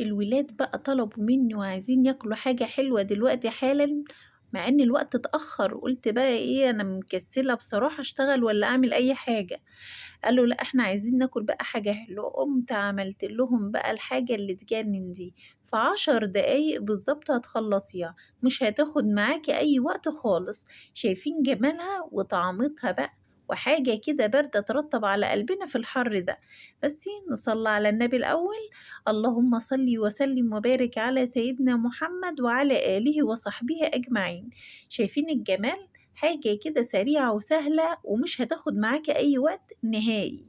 الولاد بقى طلبوا مني وعايزين ياكلوا حاجة حلوة دلوقتي حالا، مع ان الوقت اتأخر. قلت بقى ايه، انا مكسلة بصراحة اشتغل ولا اعمل اي حاجة. قالوا لا احنا عايزين ناكل بقى حاجة حلوة. قمت عملت لهم بقى الحاجة اللي تجنن دي. في 10 دقايق بالظبط هتخلصيها، مش هتاخد معاكي اي وقت خالص. شايفين جمالها وطعمتها بقى، وحاجة كده باردة ترطب على قلبنا في الحر ده. بس نصلي على النبي الأول. اللهم صل وسلم وبارك على سيدنا محمد وعلى آله وصحبه أجمعين. شايفين الجمال؟ حاجة كده سريعة وسهلة ومش هتاخد معاكي أي وقت نهائي.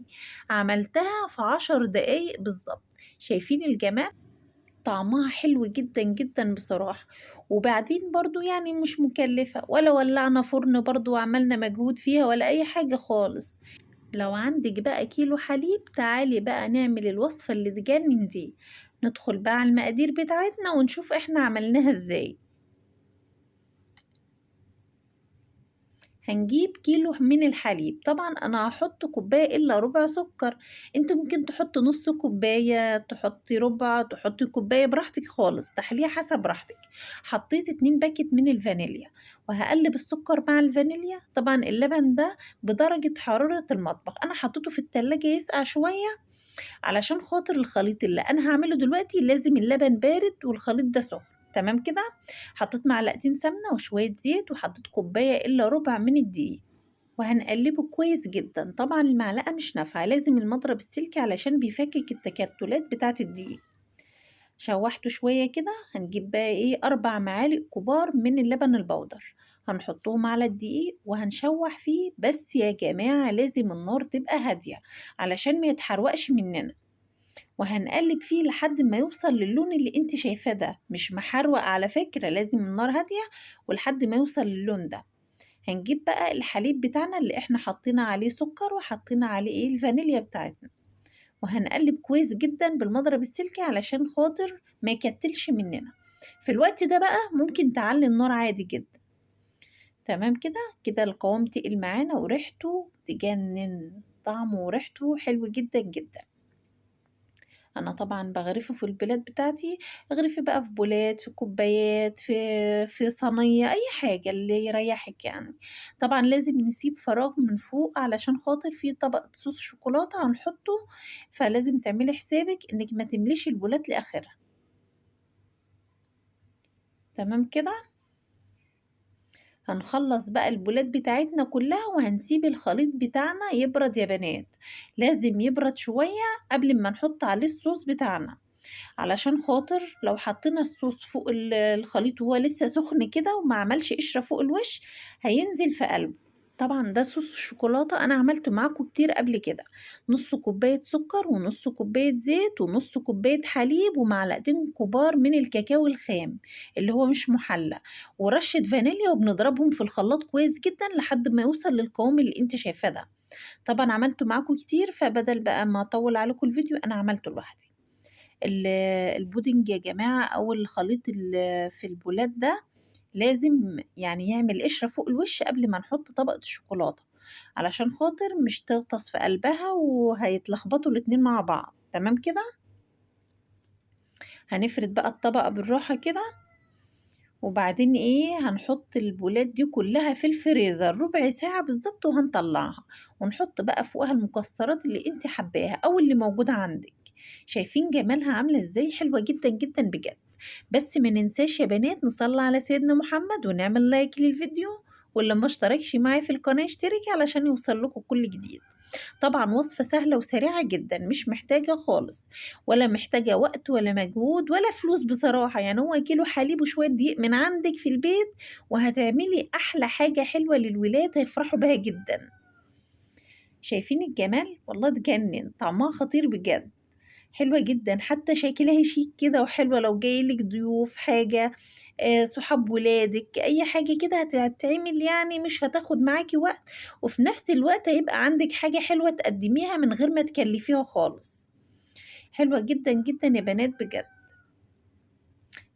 عملتها في 10 دقايق بالظبط. شايفين الجمال؟ طعمها حلو جدا جدا بصراحة. وبعدين برضو يعني مش مكلفة، ولا ولعنا فرن برضو وعملنا مجهود فيها ولا أي حاجة خالص. لو عندك بقى كيلو حليب، تعالي بقى نعمل الوصفة اللي تجنن دي. ندخل بقى على المقادير بتاعتنا ونشوف احنا عملناها ازاي. هنجيب كيلو من الحليب. طبعا انا هحط كوباية الا ربع سكر. انت ممكن تحط نص كوباية، تحطي ربع، تحطي كوباية، براحتك خالص، تحليها حسب راحتك. حطيت 2 باكت من الفانيليا، وهقلب السكر مع الفانيليا. طبعا اللبن ده بدرجة حرارة المطبخ، انا حطيته في التلاجة يسقع شوية علشان خاطر الخليط اللي انا هعمله دلوقتي لازم اللبن بارد والخليط ده سخن. تمام كده. حطيت معلقتين سمنة وشوية زيت، وحطيت كوباية الا ربع من الدقيق، وهنقلبه كويس جدا. طبعا المعلقة مش نافعة، لازم المضرب السلكي علشان بيفكك التكتلات بتاعة الدقيق. شوحته شوية كده. هنجيب بقى ايه 4 معالق كبار من اللبن البودر، هنحطهم على الدقيق وهنشوح فيه. بس يا جماعة لازم النار تبقى هادية علشان ما يتحرقش مننا. وهنقلب فيه لحد ما يوصل للون اللي انت شايفاه ده، مش محروق على فكرة، لازم النار هادية ولحد ما يوصل للون ده. هنجيب بقى الحليب بتاعنا اللي احنا حطينا عليه سكر وحطينا عليه ايه الفانيليا بتاعتنا، وهنقلب كويس جدا بالمضرب السلكي علشان خاطر ما يكتلش مننا. في الوقت ده بقى ممكن تعلي النار عادي جدا. تمام كده. كده القوام تقل معانا وريحته تجنن، طعمه وريحته حلو جدا جدا. انا طبعا بغرفه في البلاد بتاعتي. اغرفي بقى في بولات، في كوبايات، في صينيه، اي حاجه اللي يريحك يعني. طبعا لازم نسيب فراغ من فوق علشان خاطر في طبق صوص شوكولاته هنحطه، فلازم تعملي حسابك انك ما تمليش البولات لاخرها. تمام كده. هنخلص بقى البولات بتاعتنا كلها وهنسيب الخليط بتاعنا يبرد يا بنات. لازم يبرد شويه قبل ما نحط عليه الصوص بتاعنا، علشان خاطر لو حطينا الصوص فوق الخليط وهو لسه سخن كده وما عملش قشرة فوق الوش، هينزل في قلبه. طبعا ده صوص الشوكولاتة انا عملته معاكم كتير قبل كده. نص كوباية سكر ونص كوباية زيت ونص كوباية حليب ومعلقتين كبار من الكاكاو الخام اللي هو مش محلى، ورشة فانيليا، وبنضربهم في الخلاط كويس جدا لحد ما يوصل للقوام اللي انت شايفاه ده. طبعا عملته معاكم كتير، فبدل بقى ما اطول عليكم الفيديو انا عملته لوحدي. ال- البودنج يا جماعة أو الخليط في البولات ده لازم يعني يعمل قشرة فوق الوش قبل ما نحط طبقة الشوكولاتة، علشان خاطر مش تغطس في قلبها وهيتلخبطوا الاتنين مع بعض. تمام كده. هنفرد بقى الطبقة بالراحة كده، وبعدين ايه هنحط البولات دي كلها في الفريزر ربع ساعة بالظبط وهنطلعها، ونحط بقى فوقها المكسرات اللي انت حباها او اللي موجودة عندك. شايفين جمالها عاملة ازاي؟ حلوة جدا جدا بجد. بس ما ننساش يا بنات نصلي على سيدنا محمد ونعمل لايك للفيديو، واللي ما اشتركش معايا في القناة اشتركي علشان يوصل لكم كل جديد. طبعا وصفة سهلة وسريعة جدا، مش محتاجة خالص، ولا محتاجة وقت ولا مجهود ولا فلوس بصراحة. يعني هو كيلو حليب وشوية دقيق من عندك في البيت، وهتعملي أحلى حاجة حلوة للولاد هيفرحوا بها جدا. شايفين الجمال؟ والله تجنن، طعمها خطير بجد. حلوة جدا، حتى شكلها شيك كده وحلوة لو جايلك ضيوف حاجة، صحاب ولادك، أي حاجة كده هتتعمل يعني مش هتاخد معاكي وقت، وفي نفس الوقت هيبقى عندك حاجة حلوة تقدميها من غير ما تكلفيها خالص. حلوة جدا جدا يا بنات بجد.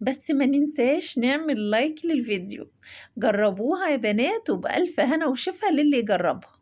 بس ما ننساش نعمل لايك للفيديو. جربوها يا بنات وبألف هنا وشفا للي يجربها.